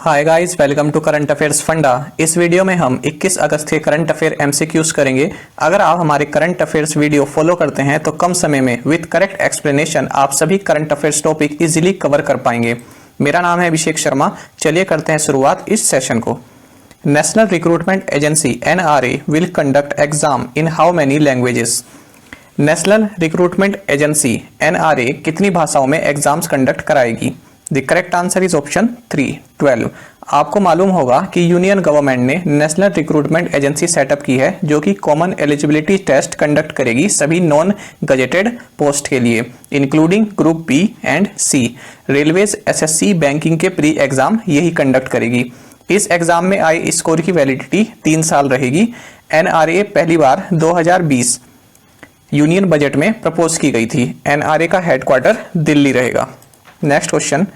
Hi guys, welcome to current affairs funda. इस video में हम 21 अगस्त के करंट अफेयर एमसीक्यूज करेंगे। अगर आप हमारे करंट अफेयर्स वीडियो फॉलो करते हैं तो कम समय में विद करेक्ट एक्सप्लेनेशन आप सभी current affairs topic easily cover कर पाएंगे। मेरा नाम है अभिषेक शर्मा। चलिए करते हैं शुरुआत इस सेशन को। National recruitment agency NRA will conduct exam in how many languages. National recruitment agency NRA कितनी भाषाओं में एग्जाम्स कंडक्ट कराएगी? The correct answer is option 3, 12। आपको मालूम होगा कि यूनियन गवर्नमेंट ने नेशनल रिक्रूटमेंट एजेंसी सेटअप की है जो कि कॉमन एलिजिबिलिटी टेस्ट कंडक्ट करेगी सभी नॉन गजेटेड पोस्ट के लिए, including group B and C. Railways, SSC, banking के प्री एग्जाम यही कंडक्ट करेगी। इस एग्जाम में आए स्कोर की वैलिडिटी 3 साल रहेगी। NRA पहली बार 2020 यूनियन बजट में प्रपोज की गई थी। NRA का हेडक्वार्टर दिल्ली रहेगा। Next question.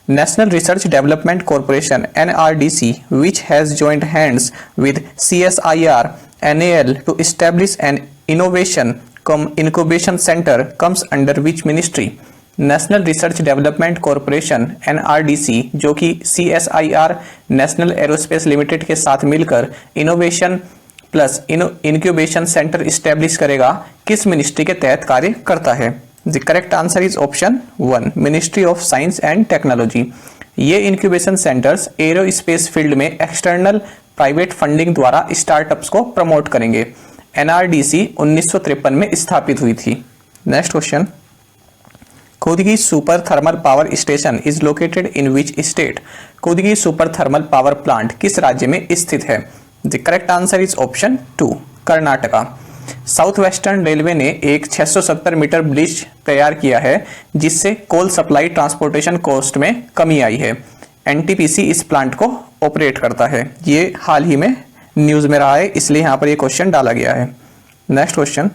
National research development corporation NRDC which has joined hands with CSIR NAL to establish an innovation incubation center comes under which ministry? National research development corporation NRDC जो कि CSIR national aerospace limited के साथ मिलकर innovation plus incubation centre establish करेगा, किस ministry के तहत कार्य करता है? The correct answer is option 1, ministry of science and technology. ये इंक्यूबेशन सेंटर्स एरोस्पेस फील्ड में एक्सटर्नल प्राइवेट फंडिंग द्वारा स्टार्टअप्स को प्रमोट करेंगे। NRDC 1953 में स्थापित हुई थी। Next question. खुदगी super thermal power station is located in which state? खुदगी सुपर थर्मल पावर प्लांट किस राज्य में स्थित है? The correct answer is option 2, Karnataka. South western railway ने एक 670 मीटर ब्रिज तैयार किया है जिससे कोल सप्लाई ट्रांसपोर्टेशन कॉस्ट में कमी आई है। NTPC इस प्लांट को ऑपरेट करता है। ये हाल ही में न्यूज में रहा है, इसलिए यहाँ पर ये क्वेश्चन डाला गया है। Next question.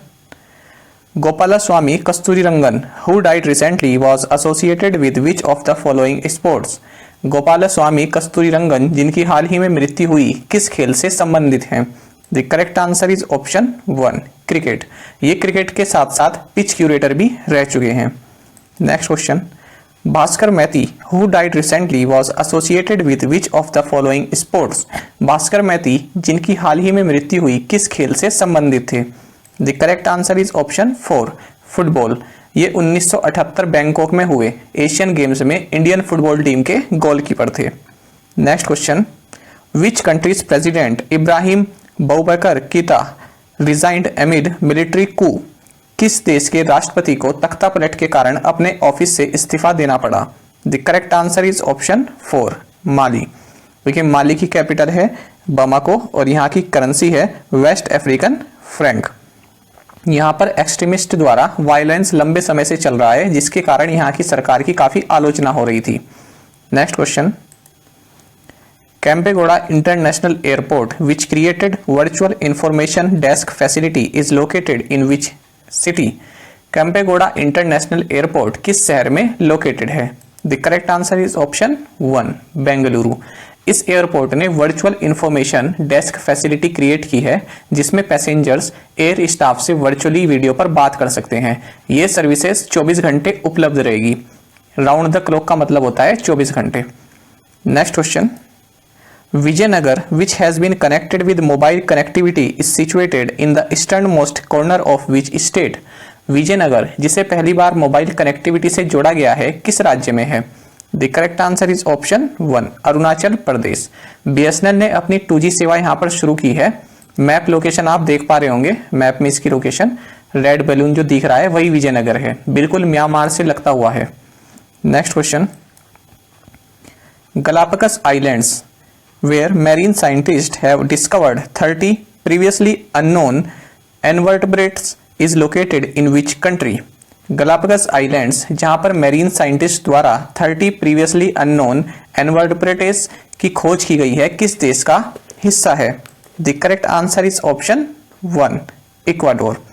Gopalaswamy Kasturirangan who died recently was associated with which of the following sports? Gopalaswamy Kasturirangan जिनकी हाल ही में मृत्यु हुई किस खेल से संबंधित हैं? The correct answer is option 1, cricket. ये क्रिकेट के साथ साथ पिच क्यूरेटर भी रह चुके हैं। Next question. Bhaskar Maity who died recently was associated with which of the following sports? Bhaskar Maity जिनकी हाल ही में मृत्यु हुई किस खेल से संबंधित थे? The correct answer is option 4, football. ये 1978 बैंकॉक में हुए एशियन गेम्स में इंडियन फुटबॉल टीम के गोलकीपर थे। Next question. Which country's president Ibrahim Boubacar Keita resigned एमिड military कू? किस देश के राष्ट्रपति को तख्ता पलट के कारण अपने ऑफिस से इस्तीफा देना पड़ा? The correct answer is option 4, माली। देखिए माली की कैपिटल है बमाको और यहाँ की करेंसी है वेस्ट अफ्रीकन फ्रैंक। यहाँ पर एक्सट्रीमिस्ट द्वारा वायलेंस लंबे समय से चल रहा है जिसके कारण यहाँ की सरकार की काफी आलोचना हो रही थी। Next question. Kempegowda international airport which created virtual information desk facility is located in which city? Kempegowda international airport किस शहर में लोकेटेड है? The correct answer is option 1, Bengaluru. इस एयरपोर्ट ने virtual information desk facility create की है जिसमें पैसेंजर्स एयर स्टाफ से वर्चुअली वीडियो पर बात कर सकते हैं। ये सर्विसेज 24 घंटे उपलब्ध रहेगी। राउंड द क्लॉक का मतलब होता है 24 घंटे। Next question. Vijayanagar, which has been connected with mobile connectivity, is situated in the easternmost corner of which state? Vijayanagar जिसे पहली बार मोबाइल कनेक्टिविटी से जोड़ा गया है किस राज्य में है? The correct answer is option 1, Arunachal Pradesh. BSNL ने अपनी 2G सेवा यहाँ पर शुरू की है। मैप लोकेशन आप देख पा रहे होंगे, मैप में इसकी लोकेशन रेड बैलून जो दिख रहा है वही विजयनगर है, बिल्कुल म्यांमार से लगता हुआ है। Next question. Galapagos islands where marine scientists have discovered 30 previously unknown invertebrates is located in which country? Galapagos islands जहां पर मैरीन साइंटिस्ट द्वारा 30 प्रीवियसली अननोन इनवर्टेब्रेट्स की खोज की गई है किस देश का हिस्सा है? The correct answer is option 1, Ecuador.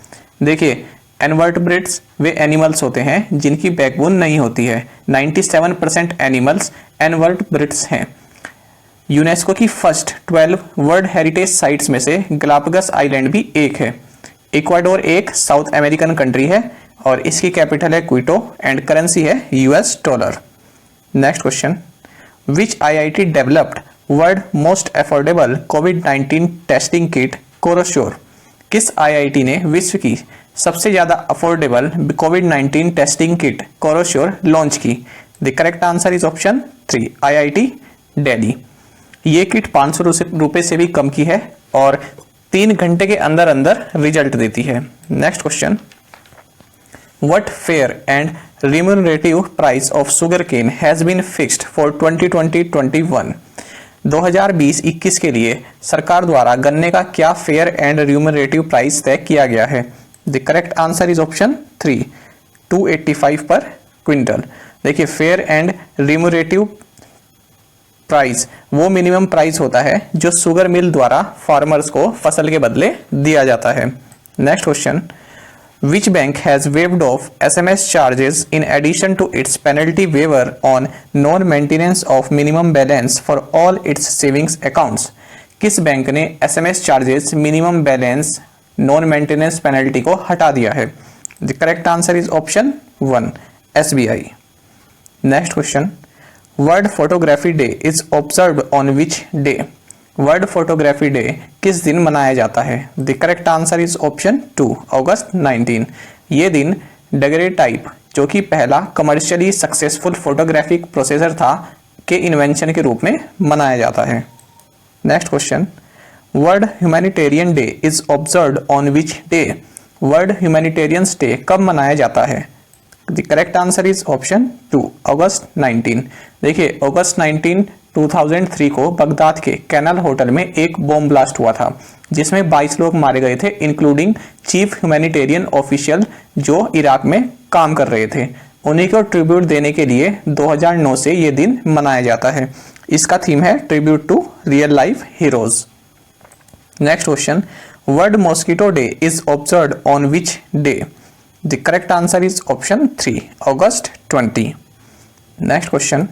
देखिए इनवर्टेब्रेट्स वे एनिमल्स होते हैं जिनकी बैकबोन नहीं होती है। 97% एनिमल्स इनवर्टेब्रेट्स हैं। यूनेस्को की फर्स्ट 12 वर्ल्ड हेरिटेज साइट्स में से गलापागस आइलैंड भी एक है। इक्वाडोर एक साउथ अमेरिकन कंट्री है और इसकी कैपिटल है क्विटो एंड करेंसी है US dollar. Next question. Which IIT developed world most affordable कोविड-19 टेस्टिंग किट कोरोश्योर? किस IIT ने विश्व की सबसे ज्यादा अफोर्डेबल कोविड-19 टेस्टिंग किट कोरोश्योर लॉन्च की? The correct answer is option 3 IIT Delhi. ये किट 500 रुपए से भी कम की है और 3 घंटे के अंदर अंदर रिजल्ट देती है। Next question, what fair and remunerative price of sugarcane has been fixed for 2020-21? 2020-21 के लिए सरकार द्वारा गन्ने का क्या फेयर एंड रिम्यूनरेटिव प्राइस तय किया गया है? The correct answer is option 3 285 पर क्विंटल। देखिए, फेयर एंड रिम्यूनरेटिव प्राइस वो मिनिमम प्राइस होता है जो शुगर मिल द्वारा फार्मर्स को फसल के बदले दिया जाता है। Next question, Which bank has waived off SMS charges in addition to its penalty waiver on non-maintenance of minimum balance for all its savings accounts? किस बैंक ने SMS charges minimum balance non maintenance penalty को हटा दिया है? The correct answer is option 1 SBI। Next question, world photography day is observed on which day? World photography day किस दिन मनाया जाता है? The correct answer is option 2 August 19। ये दिन डेगरेटाइप, जो कि पहला कमर्शियली सक्सेसफुल फोटोग्राफिक प्रोसेसर था, के इन्वेंशन के रूप में मनाया जाता है। Next question, world humanitarian day is observed on which day? World humanitarians day कब मनाया जाता है? The correct answer is option 2 August 19। देखिए, अगस्त 19 2003 को बगदाद के कैनल होटल में एक बॉम्ब ब्लास्ट हुआ था जिसमें 22 लोग मारे गए थे, इंक्लूडिंग चीफ ह्यूमैनिटेरियन ऑफिशियल जो इराक में काम कर रहे थे। उन्हीं को ट्रिब्यूट देने के लिए 2009 से ये दिन मनाया जाता है। इसका थीम है tribute to real life heroes. Next question, world mosquito day is observed on which day? The correct answer is option 3 August 20। Next question,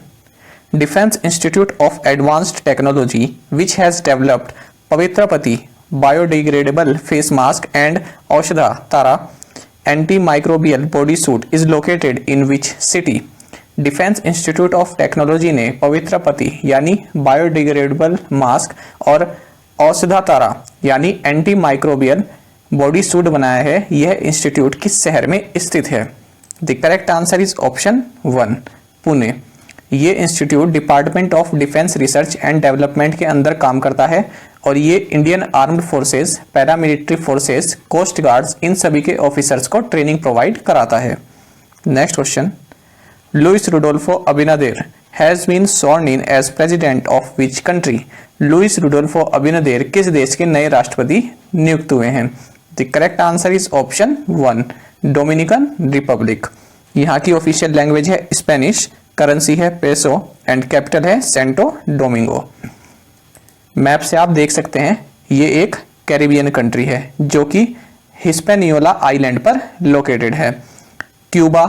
Defense Institute of Advanced Technology, which has developed Pavitrapati biodegradable face mask and Aushadha Tara antimicrobial bodysuit, is located in which city? Defense Institute of Technology ने पवित्रपति यानी biodegradable mask और औषधा तारा यानी antimicrobial body suit बनाया है। यह institute किस शहर में स्थित है? The correct answer is option 1 Pune. ये institute department of defence research and development के अंदर काम करता है और ये Indian armed forces, paramilitary forces, coast guards, इन सभी के ऑफिसर्स को ट्रेनिंग प्रोवाइड कराता है। Next question, Luis Rodolfo Abinader has been sworn in as president of which country? Luis Rodolfo Abinader किस देश के नए राष्ट्रपति नियुक्त हुए हैं? The correct answer is option 1 Dominican Republic. यहाँ की ऑफिशियल लैंग्वेज है स्पेनिश, करेंसी है पेसो एंड कैपिटल है सेंटो डोमिंगो। मैप से आप देख सकते हैं ये एक कैरिबियन कंट्री है जो कि हिस्पैनियोला आइलैंड पर लोकेटेड है। Cuba,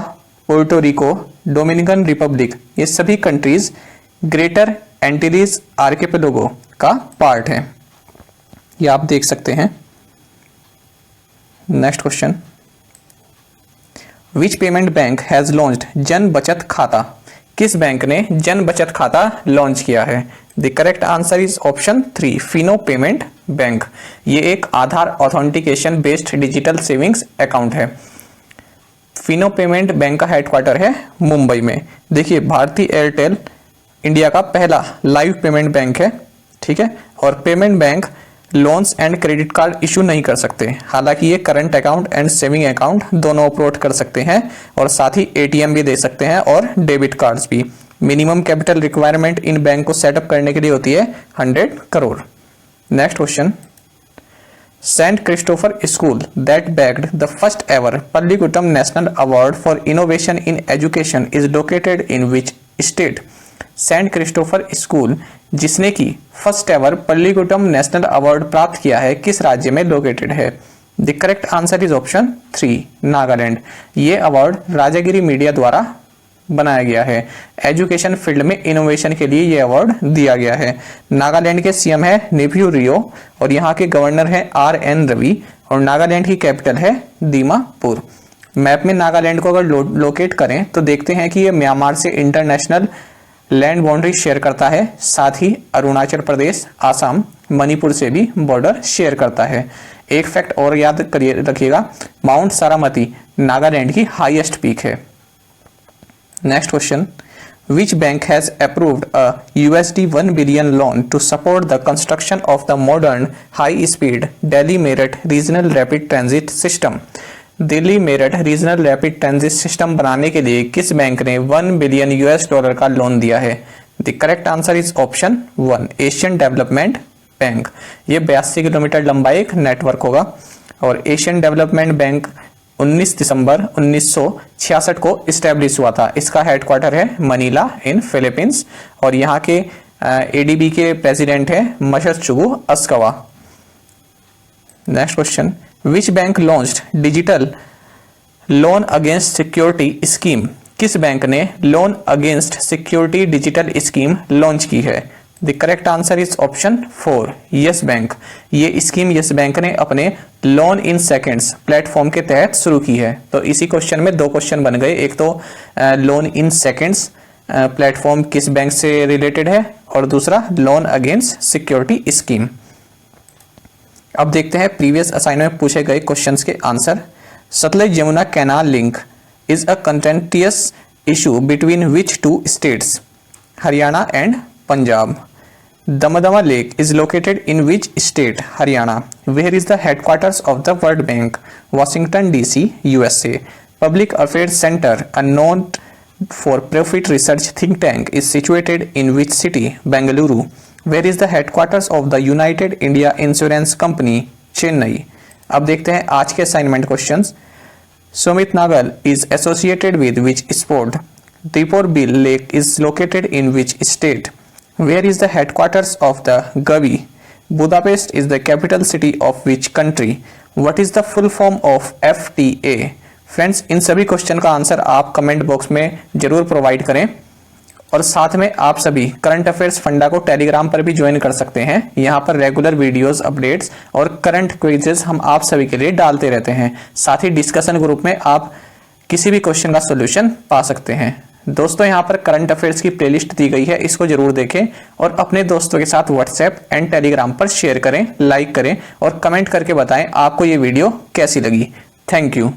Puerto Rico, Dominican Republic, ये सभी कंट्रीज ग्रेटर एंटीलीज आर्किपेलागो का पार्ट है। ये आप देख सकते हैं। Next question, which payment bank has launched जन बचत खाता? किस बैंक ने जन बचत खाता लॉन्च किया है? The correct answer is option 3 Fino payment bank. ये एक Aadhaar authentication based digital savings account है। फिनो पेमेंट बैंक का हेडक्वार्टर है मुंबई में। देखिए, भारतीय एयरटेल इंडिया का पहला लाइव पेमेंट बैंक है, ठीक है। और payment bank loans and credit card issue नहीं कर सकते, हालांकि ये current account and saving account दोनों अपलोड कर सकते हैं और साथ ही एटीएम भी दे सकते हैं और डेबिट कार्ड्स भी। मिनिमम कैपिटल रिक्वायरमेंट इन बैंक को सेटअप करने के लिए होती है 100 crore. Next question, Saint Christopher school that bagged the first ever Pallikoodam national award for innovation in education is located in which state? Saint Christopher school जिसने की first ever Pallikoodam national award प्राप्त किया है, किस राज्य में लोकेटेड है? The correct answer is option 3 Nagaland. ये अवार्ड राजागिरी मीडिया द्वारा बनाया गया है। एजुकेशन फील्ड में इनोवेशन के लिए ये अवार्ड दिया गया है। नागालैंड के सीएम है नेफ्यू रियो और यहाँ के गवर्नर है RN रवि और नागालैंड की कैपिटल है दीमापुर। मैप में नागालैंड को अगर लोकेट करें तो देखते हैं कि ये म्यांमार से इंटरनेशनल लैंड बाउंड्री शेयर करता है, साथ ही अरुणाचल प्रदेश, आसाम, मणिपुर से भी बॉर्डर शेयर करता है। एक फैक्ट और याद करिए रखिएगा, माउंट सारामती नागालैंड की हाईएस्ट पीक है। Next question, Which bank has approved a $1 billion loan to support the construction of the modern high-speed Delhi Meerut Regional Rapid Transit System? Delhi Meerut regional rapid transit system बनाने के लिए किस बैंक ने $1 billion का loan दिया है? The correct answer is option 1, Asian development bank. ये 82 kilometre लंबा एक नेटवर्क होगा और एशियन डेवलपमेंट बैंक 19 दिसंबर 1966 को इस्टेब्लिश हुआ था। इसका हेडक्वार्टर है मनीला इन फिलीपींस और यहाँ के एडीबी के प्रेसिडेंट है Masatsugu Asakawa. Next question, which bank launched digital loan against security scheme? किस बैंक ने loan against security digital scheme launch की है? The correct answer is option 4, Yes Bank. ये स्कीम यस बैंक ने अपने loan in seconds platform के तहत शुरू की है। तो इसी क्वेश्चन में दो क्वेश्चन बन गए, एक तो लोन इन सेकंड्स प्लेटफॉर्म किस बैंक से रिलेटेड है और दूसरा लोन अगेंस्ट सिक्योरिटी स्कीम। अब देखते हैं प्रीवियस असाइनमेंट में पूछे गए क्वेश्चंस के answer. Sutlej Yamuna canal link is a contentious issue between which two states? Haryana and Punjab. Damadama Lake is located in which state? Haryana. Where is the headquarters of the World Bank? Washington DC, USA. Public Affairs Center, a non-for-profit research think tank, is situated in which city? Bengaluru. Where is the headquarters of the United India Insurance Company? Chennai. अब देखते हैं आज के assignment questions. Sumit Nagal is associated with which sport? Deepor Bill Lake is located in which state? Where is the headquarters of the Gavi? Budapest is the capital city of which country? What is the full form of FTA? Friends, इन सभी question का answer आप comment box में जरूर provide करें और साथ में आप सभी करंट अफेयर्स फंडा को टेलीग्राम पर भी ज्वाइन कर सकते हैं। यहाँ पर रेगुलर वीडियोस, अपडेट्स और करंट क्विजेस हम आप सभी के लिए डालते रहते हैं। साथ ही डिस्कशन ग्रुप में आप किसी भी क्वेश्चन का सोल्यूशन पा सकते हैं। दोस्तों, यहाँ पर करंट अफेयर्स की प्लेलिस्ट दी गई है, इसको जरूर देखें और अपने दोस्तों के साथ व्हाट्सएप एंड टेलीग्राम पर शेयर करें, लाइक करें और कमेंट करके बताएं आपको ये वीडियो कैसी लगी। Thank you.